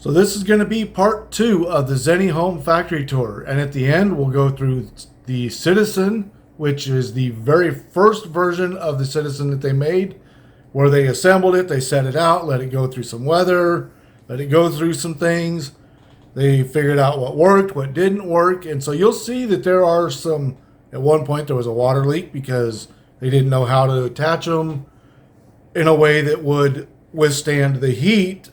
So this is going to be part 2 of the Zennihome factory tour, and at the end we'll go through the Citizen, which is the very first version of the Citizen that they made, where they assembled it, they set it out, let it go through some weather, let it go through some things. They figured out what worked, what didn't work, and so you'll see that there are some. At one point there was a water leak because they didn't know how to attach them in a way that would withstand the heat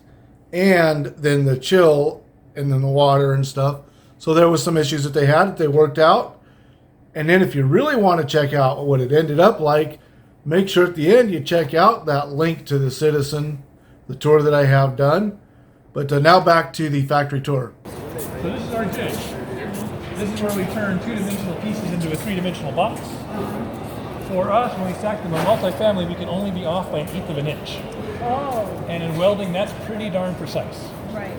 and then the chill and then the water and stuff. So there was some issues that they had that they worked out. And then if you really want to check out what it ended up like, make sure at the end you check out that link to the Citizen, the tour that I have done. But now back to the factory tour. So this is our jig. This is where we turn two-dimensional pieces into a three-dimensional box. For us, when we stack them in multifamily, we can only be off by 1/8 of an inch. Oh. And in welding, that's pretty darn precise. Right.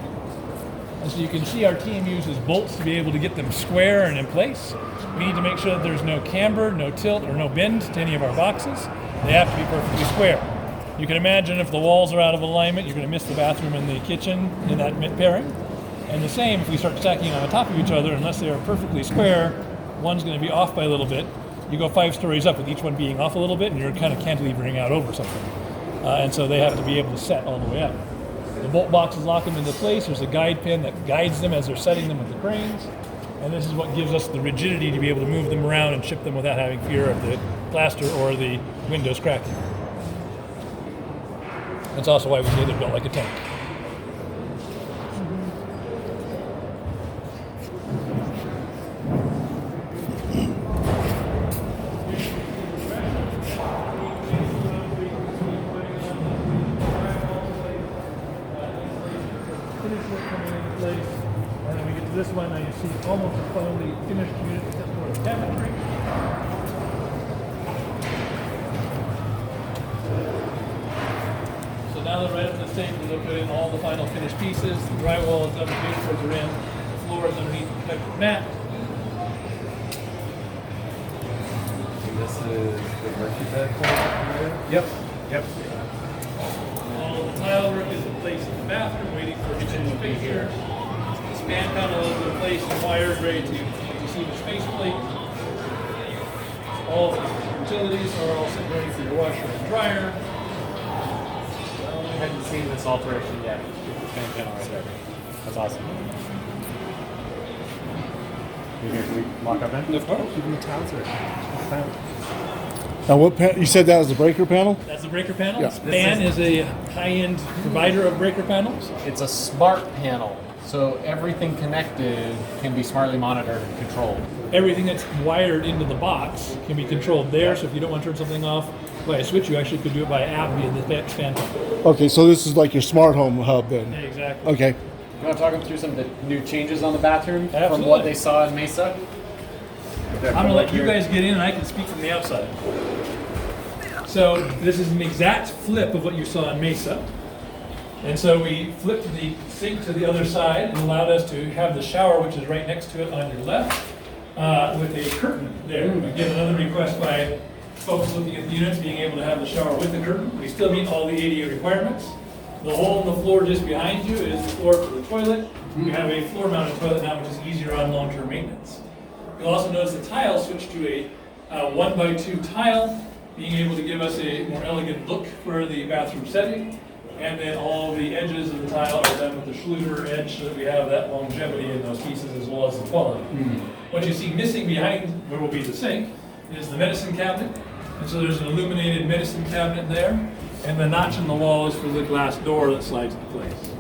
And so you can see our team uses bolts to be able to get them square and in place. We need to make sure that there's no camber, no tilt, or no bend to any of our boxes. They have to be perfectly square. You can imagine if the walls are out of alignment, you're going to miss the bathroom and the kitchen in that pairing. And the same if we start stacking on top of each other, unless they are perfectly square, one's going to be off by a little bit. You go 5 stories up with each one being off a little bit, and you're kind of cantilevering out over something. And so they have to be able to set all the way up. The bolt boxes lock them into place. There's a guide pin that guides them as they're setting them with the cranes. And this is what gives us the rigidity to be able to move them around and ship them without having fear of the plaster or the windows cracking. That's also why we say they're built like a tank. And then we get to this one, and you see almost a fully finished unit except for the cabinetry. So now they're right up to the stage where they'll put in all the final finished pieces. The drywall is done, the baseboards are in, the floor is underneath the protective mat. This is the Murphy bed here? Yep. All the tile work is in place in the bathroom, waiting for kitchen space here. The span panel is in place and wired, ready to receive a space plate. All the utilities are all set ready for your washer and dryer. I haven't seen this alteration yet. Fan panel right there. That's awesome. Can we walk up in? Of course. Even the tiles are. Now you said that was the breaker panel? That's the breaker panel. Yeah. Span is a high-end provider of breaker panels. It's a smart panel, so everything connected can be smartly monitored and controlled. Everything that's wired into the box can be controlled there, so if you don't want to turn something off by a switch, you actually could do it by app via the span panel. Okay, so this is like your smart home hub then? Yeah, exactly. Okay. You want to talk them through some of the new changes on the bathroom from Absolutely. what they saw in Mesa? I'm going to let you guys get in and I can speak from the outside. So this is an exact flip of what you saw in Mesa. And so we flipped the sink to the other side and allowed us to have the shower, which is right next to it on your left, with a curtain there. Again, another request by folks looking at the units being able to have the shower with the curtain. We still meet all the ADU requirements. The hole in the floor just behind you is the floor for the toilet. You have a floor-mounted toilet now, which is easier on long-term maintenance. You'll also notice the tile switched to a 1x2 tile, being able to give us a more elegant look for the bathroom setting. And then all the edges of the tile are done with the Schluter edge so that we have that longevity in those pieces as well as the quality. What you see missing behind where will be the sink is the medicine cabinet. And so there's an illuminated medicine cabinet there. And the notch in the wall is for the glass door that slides into place.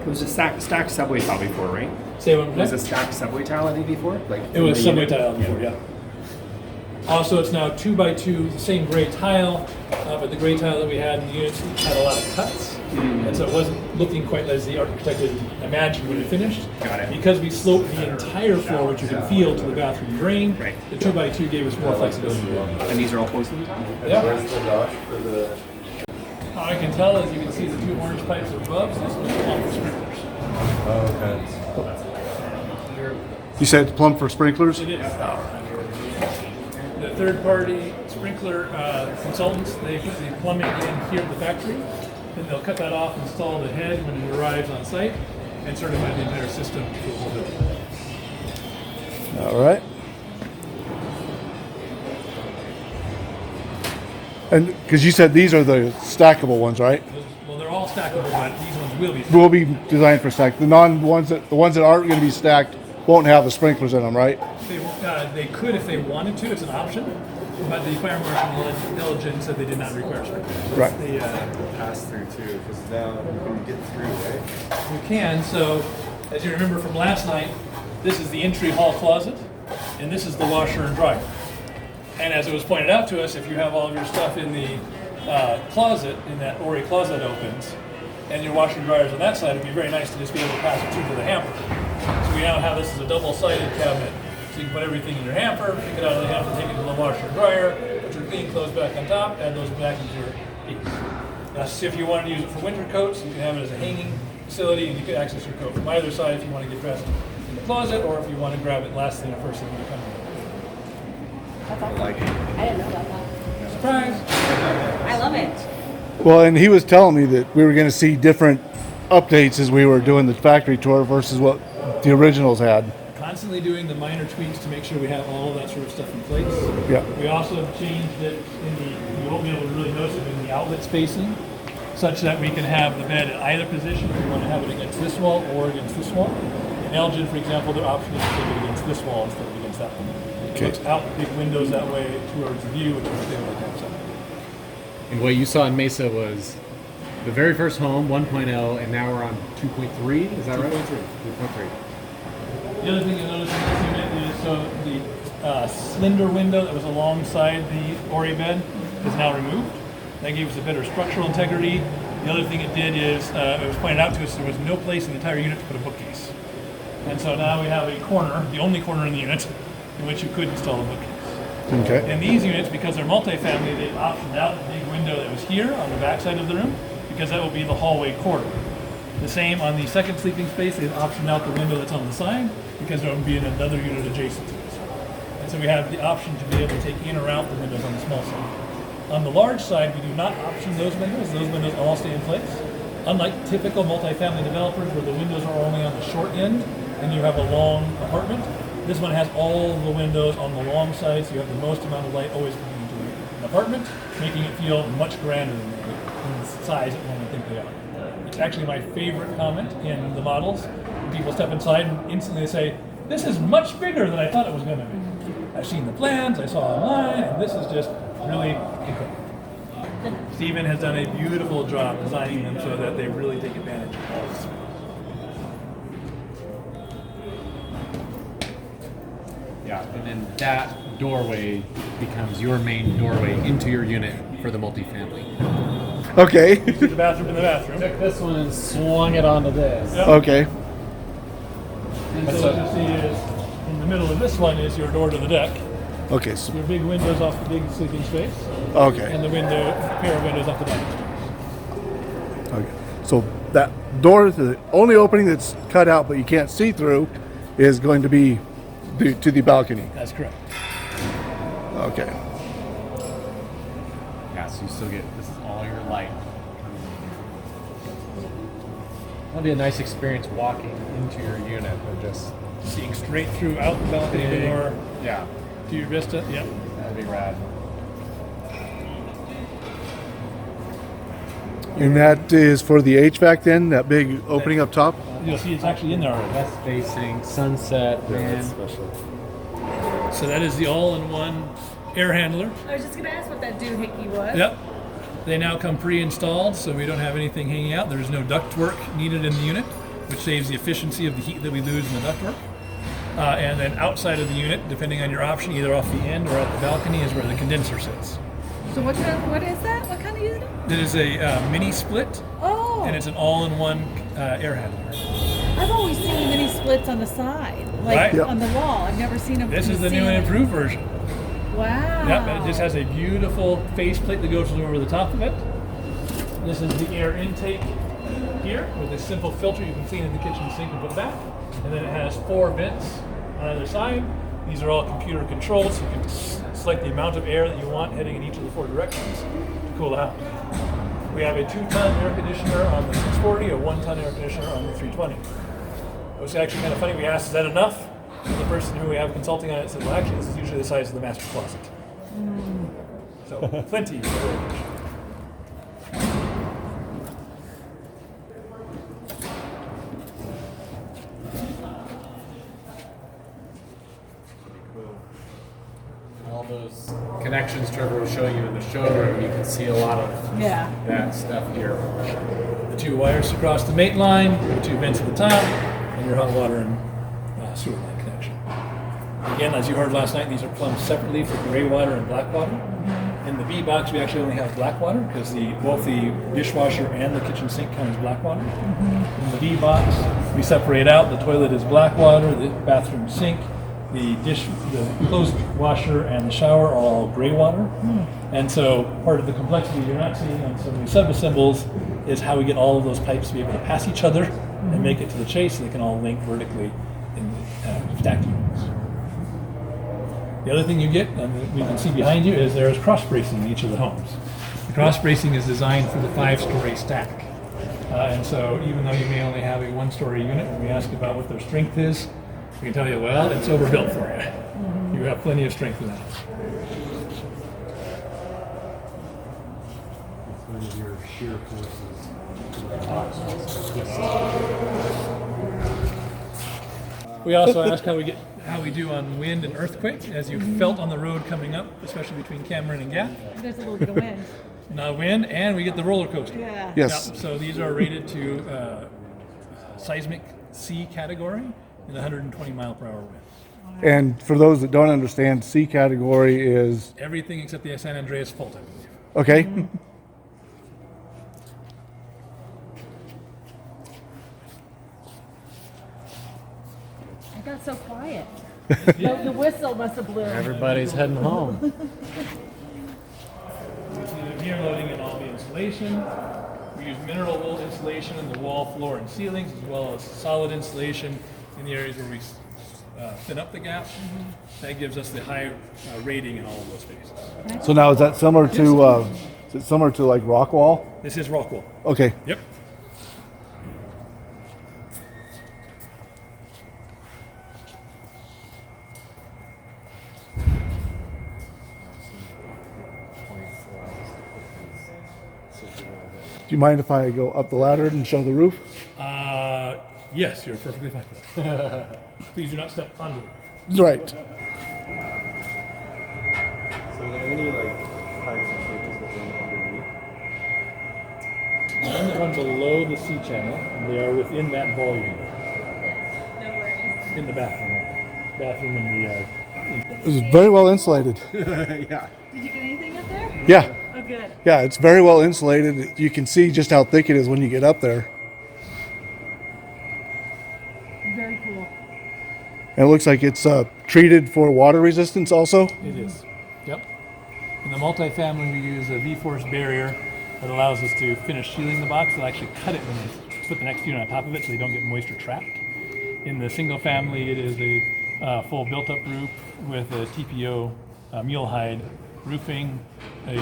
It was a stacked subway tile before, right? Say what It was a stacked subway tile at before? Like It was the subway unit? tile before, yeah. Also, it's now 2x2, the same gray tile, but the gray tile that we had in the units had a lot of cuts, and so it wasn't looking quite as the architect had imagined when it finished. Got it. Because we sloped the entire floor, which you can feel, to the bathroom drain, Right. the 2x2 gave us more flexibility. And these are all porcelain tile? Yeah. Where's the notch for the... All I can tell is you can see the 2 orange pipes above, so this was plumb for sprinklers. Oh, okay. You said it's plumb for sprinklers? It is. The third-party sprinkler consultants, they put the plumbing in here at the factory. Then they'll cut that off, install the head when it arrives on site, and certify the entire system for the whole building. All right. And because you said these are the stackable ones, right? Well, they're all stackable, but these ones will be. Will be designed for stack. The ones that aren't going to be stacked won't have the sprinklers in them, right? They could if they wanted to. It's an option, but the fire marshal diligence said they did not require sprinklers. Right. The, Pass through too, because now you can get through, right? you can. So, as you remember from last night, this is the entry hall closet, and this is the washer and dryer. And as it was pointed out to us, if you have all of your stuff in the closet, in that Ori closet opens, and your washer and dryer's on that side, it'd be very nice to just be able to pass it through to the hamper. So we now have this as a double-sided cabinet. So you can put everything in your hamper, pick it out of the hamper, take it to the washer and dryer, put your clean clothes back on top, add those back into your piece. Now, if you want to use it for winter coats, you can have it as a hanging facility, and you can access your coat from either side if you want to get dressed in the closet, or if you want to grab it last thing or first thing when you come in. I like it. I didn't know about that. Surprise! I love it. Well, and he was telling me that we were going to see different updates as we were doing the factory tour versus what the originals had. Constantly doing the minor tweaks to make sure we have all of that sort of stuff in place. Yeah. We also have changed it in the, you won't be able to really notice it in the outlet spacing, such that we can have the bed in either position if we want to have it against this wall or against this wall. In Elgin, for example, their option is to take it against this wall instead of against that one. Okay. It looks out the big windows that way towards the view, which is what they would like to have. And what you saw in Mesa was the very first home, 1.0, and now we're on 2.3. Is that right? 2.3. The other thing you'll notice in this unit is so the slender window that was alongside the Ori bed is now removed. That gave us a better structural integrity. The other thing it did is it was pointed out to us there was no place in the entire unit to put a bookcase. And so now we have a corner, the only corner in the unit, in which you could install a bookcase. Okay. And these units, because they're multifamily, they've optioned out the big window that was here on the back side of the room, because that will be the hallway corridor. The same on the second sleeping space, they've optioned out the window that's on the side, because there will be another unit adjacent to this. And so we have the option to be able to take in or out the windows on the small side. On the large side, we do not option those windows. Those windows all stay in place. Unlike typical multifamily developers where the windows are only on the short end and you have a long apartment, this one has all the windows on the long side, so you have the most amount of light always coming into an apartment, making it feel much grander than the size that one would think they are. It's actually my favorite comment in the models. When people step inside and instantly say, "This is much bigger than I thought it was going to be. I've seen the plans, I saw online, and this is just really incredible." Stephen has done a beautiful job designing them so that they really take advantage of all this. Yeah, and then that doorway becomes your main doorway into your unit for the multifamily. Okay. See the bathroom in the bathroom. Took this one and swung it onto this. Yep. Okay. And so what you see is, in the middle of this one is your door to the deck. Okay. So, Your big windows off the big sleeping space, okay. and the pair of windows off the back. Okay. So that door, the only opening that's cut out but you can't see through, is going to be to the balcony. That's correct. Okay. Yeah, so you still get, this is all your light. That'll be a nice experience walking into your unit or just, Seeing straight through out the balcony door yeah, to your vista. Yep. that'd be rad. And that is for the HVAC then, that big opening up top? You'll see it's actually in there already. West facing, sunset, man. Special. So that is the all-in-one air handler. I was just gonna ask what that doohickey was. Yep. They now come pre-installed, so we don't have anything hanging out. There is no ductwork needed in the unit, which saves the efficiency of the heat that we lose in the ductwork. And then outside of the unit, depending on your option, either off the end or at the balcony, is where the condenser sits. So what is that? What kind of unit? It is a mini split, Oh, and it's an all-in-one air handler. I've always seen mini splits on the side, like Right. Yep. on the wall. I've never seen them. This from is the new ceiling. and improved version. Wow. Yep, and it just has a beautiful faceplate that goes over the top of it. This is the air intake here with a simple filter you can clean in the kitchen sink and put back. And then it has 4 vents on either side. These are all computer controlled, so you can select the amount of air that you want heading in each of the 4 directions to cool the house. We have a 2-ton air conditioner on the 640, a 1-ton air conditioner on the 320. It was actually kind of funny. We asked, is that enough? And the person who we have consulting on it said, well, actually, this is usually the size of the master closet. So, plenty. All those connections Trevor will show you in the showroom, you can see a lot of Yeah. that stuff here. The 2 wires across the main line, the 2 vents at the top, and your hot water and sewer line connection. Again, as you heard last night, these are plumbed separately for gray water and black water. In the B box, we actually only have black water because both the dishwasher and the kitchen sink count as black water. In the B box, we separate out. The toilet is black water, the bathroom sink, the closed washer and the shower are all gray water. And so part of the complexity you're not seeing on some of these sub-assembles is how we get all of those pipes to be able to pass each other and make it to the chase so they can all link vertically in the stacked units. The other thing you get, and we can see behind you, is there is cross bracing in each of the homes. The cross bracing is designed for the 5-story stack. And so even though you may only have a 1-story unit, when we ask about what their strength is, we can tell you, well, it's overbuilt for you. You have plenty of strength in that. One of your shear forces. We also ask how we do on wind and earthquake, as you felt on the road coming up, especially between Cameron and Gap. There's a little bit of wind. Now wind, and we get the roller coaster. Yeah. Yes. Yep, so these are rated to seismic C category in 120 mile per hour wind. And for those that don't understand, C category is Everything except the San Andreas fault, I believe. okay. It got so quiet. The whistle must have blew. Everybody's heading home. Here loading in all the insulation. We use mineral wool insulation in the wall, floor, and ceilings, as well as solid insulation in the areas where we thin up the gap. That gives us the high rating in all of those spaces. So now is that similar to like rock wall? This is rock wool. Okay. Yep. Do you mind if I go up the ladder and show the roof? Yes, you're perfectly fine with that. Please do not step on it. Right. So are there any like pipes and switches that run underneath? None that run below the C channel, and they are within that volume. No worries. In the bathroom. Bathroom and the It was very well insulated. Yeah. Did you get anything up there? Yeah. Oh, good. Yeah, it's very well insulated. You can see just how thick it is when you get up there. Very cool. And it looks like it's treated for water resistance also. It is. Yep. In the multifamily, we use a V-force barrier that allows us to finish sealing the box. They'll actually cut it when they put the next unit on top of it so they don't get moisture trapped. In the single family, it is a full built-up roof with a TPO mule hide roofing, a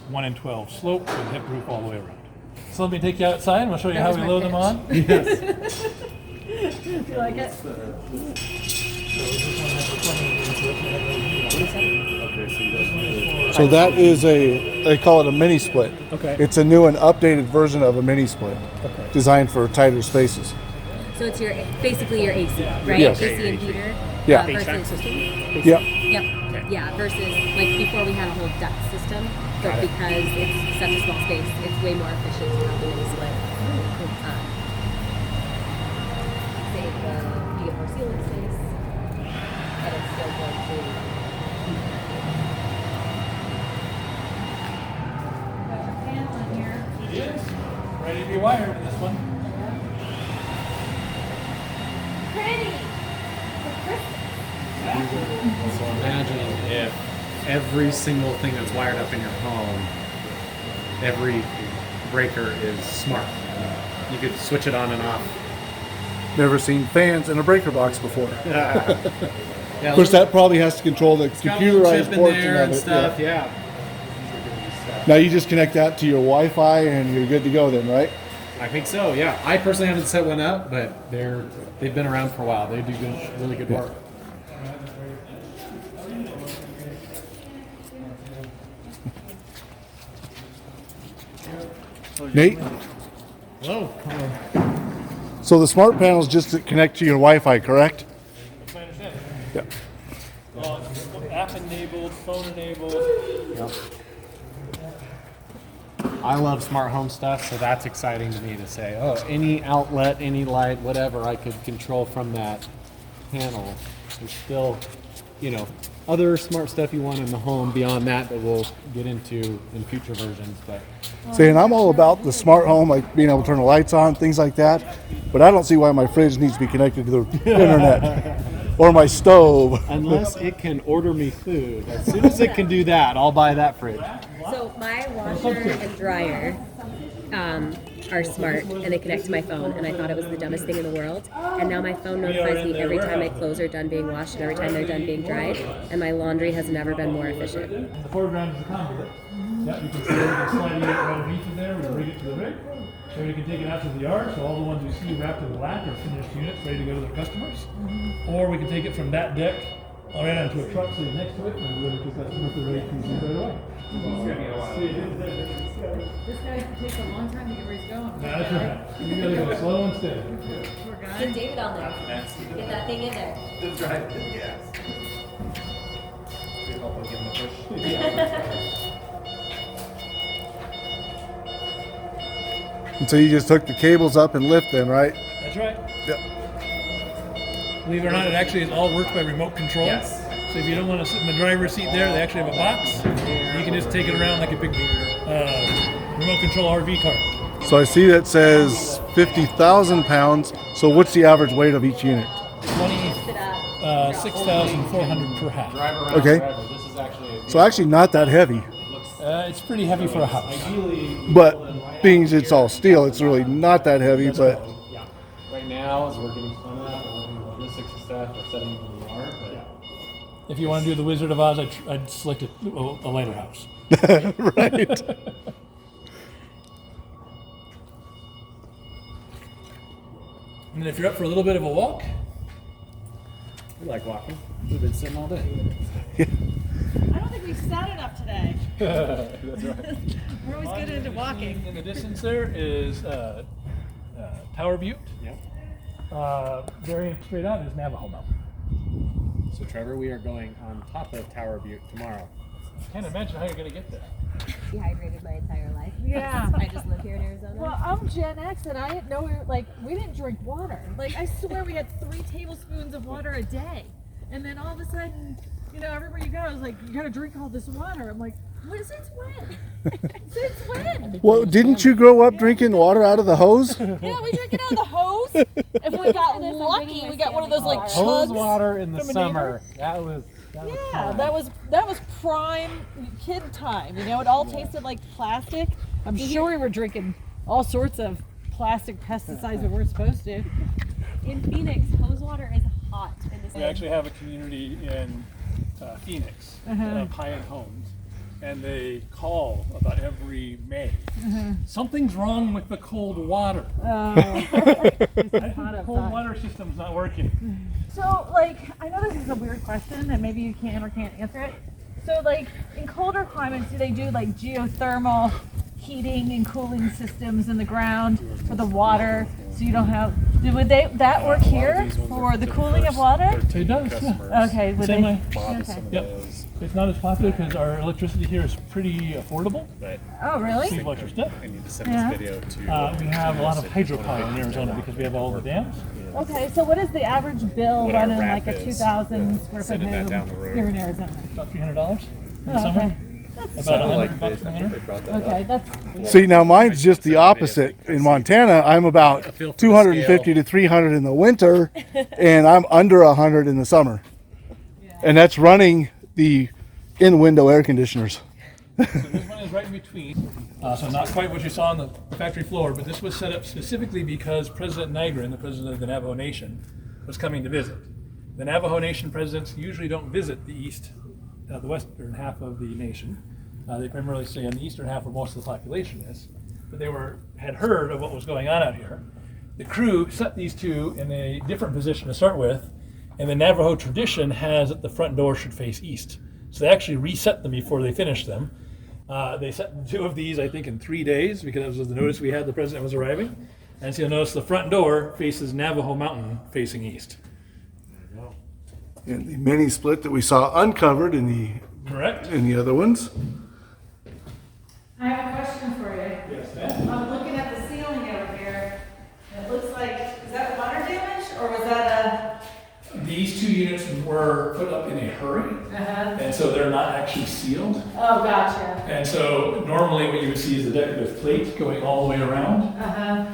1 in 12 slope with hip roof all the way around. So let me take you outside and we'll show you how was we my load them on. Do you like it? So that is they call it a mini split. Okay. It's a new and updated version of a mini split, designed for tighter spaces. So it's basically your AC, right? Yes. AC and heater. Yeah. Versus system. Yep. Yep. Yeah. Versus like before we had a whole duct system, but because it's such a small space, it's way more efficient to have the mini split. Save you get more ceiling space, but it's still going to. Got your fans on here. It is. Ready to be wired in this one. Pretty. So imagine if every single thing that's wired up in your home, every breaker is smart. You could switch it on and off. Never seen fans in a breaker box before. Yeah, Of course, that probably has to control the computerized in portion there of and it. stuff. Yeah. Now you just connect that to your Wi-Fi and you're good to go then, right? I think so. Yeah. I personally haven't set one up, but they've been around for a while. They do really good work. Nate? Whoa. So the smart panels just to connect to your Wi-Fi, correct? That's my understanding. Yeah. App enabled, phone enabled. Yep. I love smart home stuff, so that's exciting to me to say, oh, any outlet, any light, whatever I could control from that panel. There's still, other smart stuff you want in the home beyond that we'll get into in future versions. But See, and I'm all about the smart home, like being able to turn the lights on, things like that. But I don't see why my fridge needs to be connected to the internet or my stove. unless it can order me food, as soon as it can do that, I'll buy that fridge. So my washer and dryer are smart and they connect to my phone, and I thought it was the dumbest thing in the world. And now my phone notifies me every time my clothes are done being washed and every time they're done being dried, and my laundry has never been more efficient. The foreground is the conduit. Yeah, you can see it. We can slide it right underneath of there. We rig it to the rig. So you can take it out to the yard. So all the ones you see wrapped in black are finished units ready to go to their customers. Or we can take it from that deck right onto a truck sitting next to it and deliver it to customers that are ready to use right away. This guy takes a long time to get where he's going. That's right. You gotta go slow and steady. Poor guy. Get David on there. Get that thing in there. And so you just hook the cables up and lift them, right? That's right. Yep. Believe it or not, it actually is all worked by remote control. Yes. So if you don't want to sit in the driver's seat there, they actually have a box. You can just take it around like a big remote control RV car. So I see that says 50,000 pounds. So what's the average weight of each unit? 6,400 per half. Okay. This is actually So actually not that heavy. It's pretty heavy for a house. But being as it's all steel, it's really not that heavy. But right now, as we're getting spun up and looking at logistics and stuff, we're setting up in the yard. But If you want to do the Wizard of Oz, I'd select a lighter house. right. And then if you're up for a little bit of a walk, we like walking. We've been sitting all day. I don't think we've sat enough today. that's right. We're always good into walking. In the distance there is Tower Butte. Yep. Very straight out is Navajo Mountain. So Trevor, we are going on top of Tower Butte tomorrow. I can't imagine how you're going to get there. Dehydrated my entire life. Yeah. I just live here in Arizona. Well, I'm Gen X, and I didn't know we didn't drink water. Like, I swear we had 3 tablespoons of water a day. And then all of a sudden, everywhere you go, I was like, you gotta drink all this water. I'm like, since when? Since when? Well, didn't you grow up drinking water out of the hose? Yeah, we drink it out of the hose. If we got lucky, we got one of those like Hose chugs. water in the from a summer. That was Yeah, that was prime kid time. It all tasted like plastic. I'm sure we were drinking all sorts of plastic pesticides we weren't supposed to. In Phoenix, hose water is hot in the We city. actually have a community in Phoenix, high-end homes, and they call about every May. Something's wrong with the cold water. Hot Cold outside. water system's not working. So, I know this is a weird question, and maybe you can or can't answer it. So, in colder climates, do they do geothermal heating and cooling systems in the ground for the water, so you don't have? Would that work here for the cooling of water? It does. Yeah. Okay. Would Same they? way. Okay. Yep. It's not as popular because our electricity here is pretty affordable. Oh, really? Cheap electricity. I need to send Yeah. this video to. We have a lot of hydropower in Arizona because we have all the dams. Okay. So, what is the average bill What our running wrap a is, 2,000 square foot sending that home down the road. here in Arizona? About $300 in the Oh, summer. okay. About $100 in the winter. Okay, that's See, now mine's just the opposite. In Montana, I'm about 250 to 300 in the winter, and I'm under 100 in the summer. And that's running the in-window air conditioners. So this one is right in between. So not quite what you saw on the factory floor, but this was set up specifically because President Nygren, the president of the Navajo Nation, was coming to visit. The Navajo Nation presidents usually don't visit the western half of the nation. They primarily stay on the eastern half where most of the population is. But they had heard of what was going on out here. The crew set these two in a different position to start with, and the Navajo tradition has that the front door should face east. So they actually reset them before they finished them. They set 2 of these, I think, in 3 days because that was the notice we had the president was arriving. And so you'll notice the front door faces Navajo Mountain facing east. And the mini split that we saw uncovered in Correct? the other ones. I have a question for you. Yes, ma'am. I'm looking at the ceiling over here. It looks like, is that water damage or was that These 2 units were put up in a hurry, and so they're not actually sealed. Oh, gotcha. And so normally what you would see is a decorative plate going all the way around.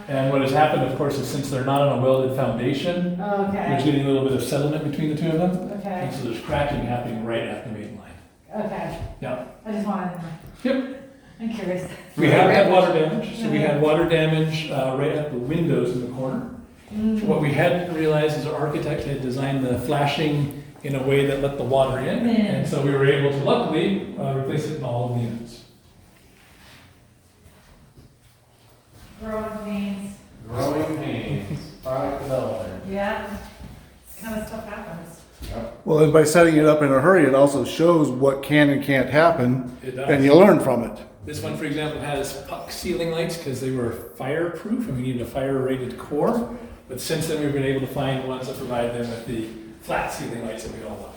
And what has happened, of course, is since they're not on a welded foundation, there's getting a little bit of settlement between the 2 of them. Okay. And so there's cracking happening right at the main line. Okay. Yeah. I just wanted to know. Yep. I'm curious. We have had water damage. So we had water damage right at the windows in the corner. What we hadn't realized is our architect had designed the flashing in a way that let the water in. And so we were able to luckily replace it in all of the units. Growing pains. Growing pains, product development. Yeah. This kind of stuff happens. Well, and by setting it up in a hurry, it also shows what can and can't happen, It does. and you learn from it. This one, for example, has puck ceiling lights because they were fireproof and we needed a fire-rated core. But since then, we've been able to find ones that provide them with the flat ceiling lights that we all love.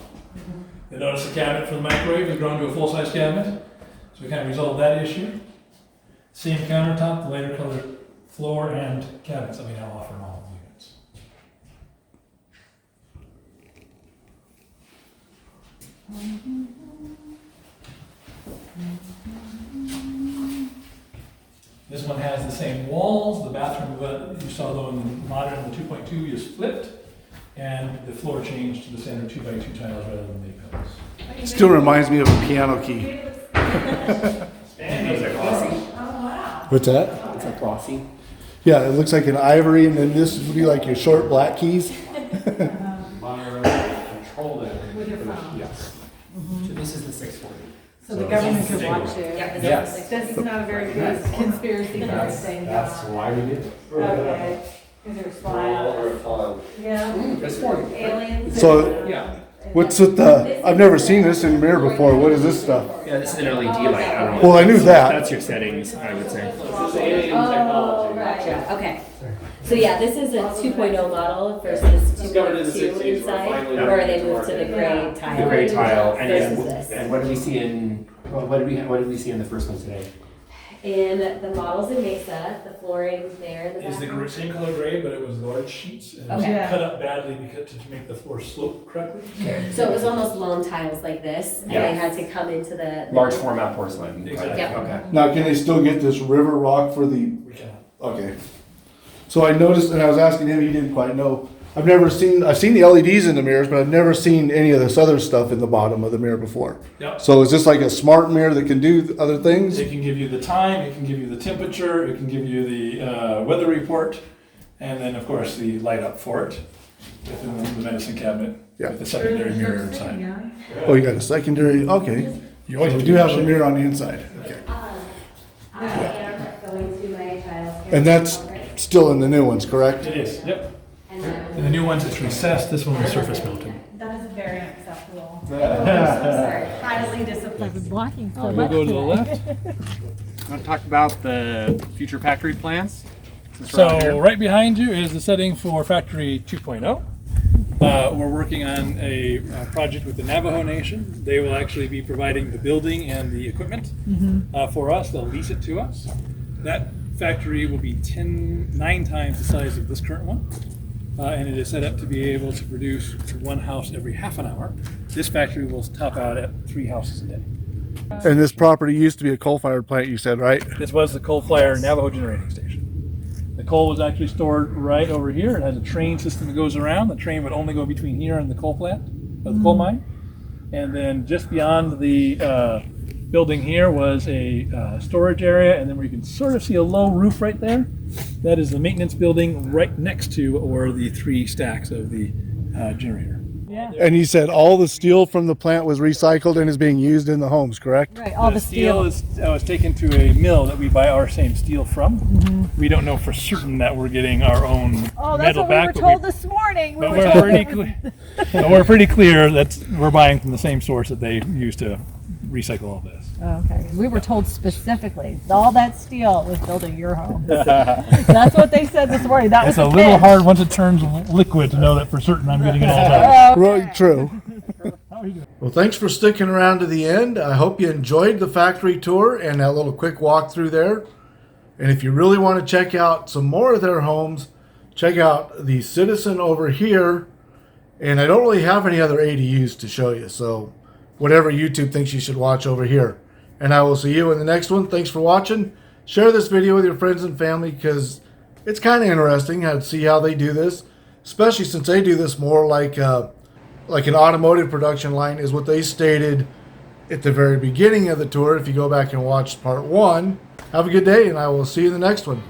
You notice the cabinet for the microwave has grown to a full-size cabinet, so we kind of resolved that issue. Same countertop, the lighter colored floor and cabinets that we now offer in all of the units. This one has the same walls. The bathroom that you saw though in the modern, the 2.2 is flipped, and the floor changed to the standard 2x2 tiles rather than the pillars. Still reminds me of a piano key. And those are glossy. Oh, wow. What's that? It's like glossy. Yeah, it looks like an ivory, and then this would be like your short black keys. Control it. With your phone. Yes. So this is the 640. So the government could watch it. Yeah, Yes. This is not a very good conspiracy theory thing. That's why we did it. Okay. Because there's file. Yeah. Just 40. Aliens. So, Yeah. what's with the? I've never seen this in the mirror before. What is this stuff? Yeah, this is an LED light. I don't know. Well, I knew that. That's your settings, I would say. Oh, right. Yeah. Okay. So yeah, this is a 2.0 model versus 2.2 inside, where they moved to the gray tile. The gray tile, versus this. and what did we see in? What did we see in the first one today? In the models in Mesa, the flooring there in the Is the bathroom. same color gray, but it was large sheets and it was Okay. cut up badly because to make the floor slope correctly. So it was almost long tiles like this, and Yeah. they had to come into the Large format porcelain. Exactly. Yep. Okay. Now, can they still get this river rock for the? We cannot. Okay. So I noticed, and I was asking him, he didn't quite know. I've seen the LEDs in the mirrors, but I've never seen any of this other stuff in the bottom of the mirror before. Yep. So is this like a smart mirror that can do other things? It can give you the time, it can give you the temperature, it can give you the weather report, and then of course the light up for it within the medicine cabinet Yeah. with the secondary mirror inside. Oh, you got a secondary, okay. You always We have do to have a check. mirror on the inside, okay. I am going to my tiles. And that's still in the new ones, correct? It is, yep. And then- And the new ones, it's recessed, this one was surface mounted. That is very unacceptable. Sorry. Highly disciplined. Blocking so We'll go to the left. Want to talk about the future factory plans? Since we're out So here. right behind you is the setting for Factory 2.0. We're working on a project with the Navajo Nation. They will actually be providing the building and the equipment for us. They'll lease it to us. That factory will be 9 times the size of this current one. And it is set up to be able to produce one house every half an hour. This factory will top out at 3 houses a day. And this property used to be a coal-fired plant, you said, right? This was the coal-fired Navajo generating station. The coal was actually stored right over here. It has a train system that goes around. The train would only go between here and the coal plant, or the coal mine. And then just beyond the building here was a storage area, and then where you can sort of see a low roof right there, that is the maintenance building right next to where the 3 stacks of the generator. Yeah. And you said all the steel from the plant was recycled and is being used in the homes, correct? Right, all the steel. was taken to a mill that we buy our same steel from. We don't know for certain that we're getting our own Oh, that's metal what we back. were but told this morning. We But were we're told pretty clear. But we're pretty clear that we're buying from the same source that they use to recycle all this. Oh, okay. We were told specifically all that steel was building your home. That's what they said this morning. That It's was a the little pitch. hard once it turns liquid to know that for certain I'm getting it all back. Right, true. Well, thanks for sticking around to the end. I hope you enjoyed the factory tour and that little quick walkthrough there. And if you really want to check out some more of their homes, check out the Citizen over here. And I don't really have any other ADUs to show you, so whatever YouTube thinks you should watch over here. And I will see you in the next one. Thanks for watching. Share this video with your friends and family because it's kind of interesting to see how they do this, especially since they do this more like an automotive production line is what they stated at the very beginning of the tour. If you go back and watch part 1, have a good day, and I will see you in the next one.